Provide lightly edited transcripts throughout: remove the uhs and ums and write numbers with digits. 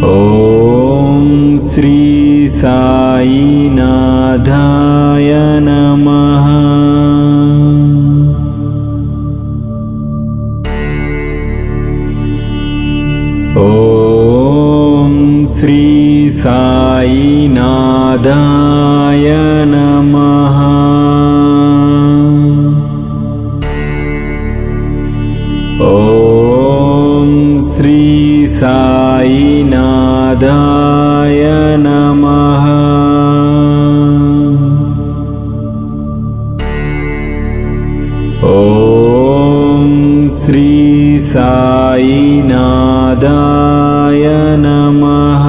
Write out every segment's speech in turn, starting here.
ओम श्री साईनाथाय नमः। ओम श्री साईनाथाय नमः। ओम श्री साईनाथाय नमः। ओम श्री साईनाथाय नमः।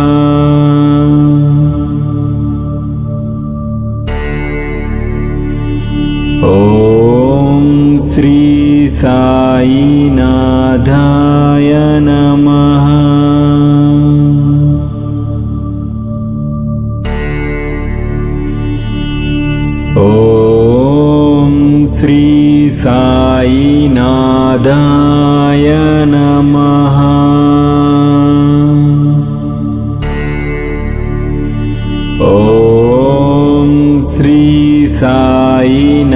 ओम श्री साईनाथाय नमः। ओम श्री साईनाथाय नमः। ओम श्री साईनाथाय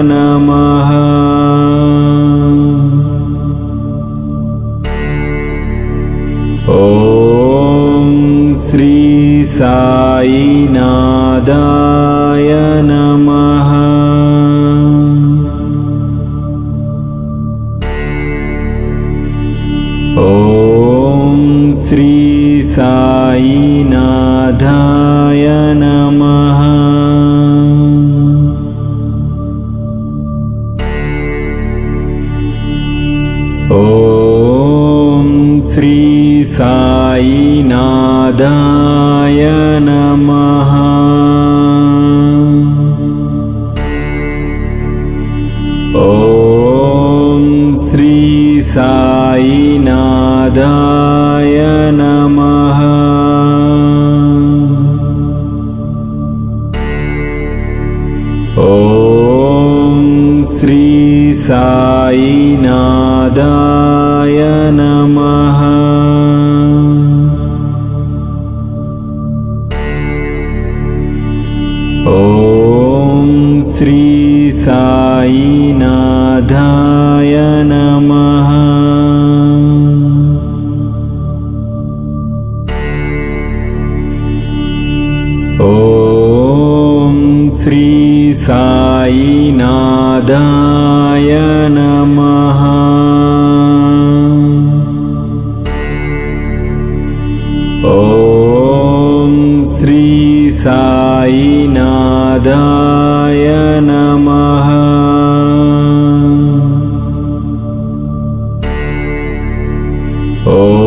नमः। ओम श्री साईनाथाय नमः। ओम श्री साईनाथाय नमः। ओम श्री साईनाथाय नमः। ओम श्री साईनाथाय नमः। ओम श्री साईनाथाय नमः। ओम श्री साईनाथाय नमः। ओम श्री साईनाथाय नमः। ओम श्री साईनाथाय नमः। ओम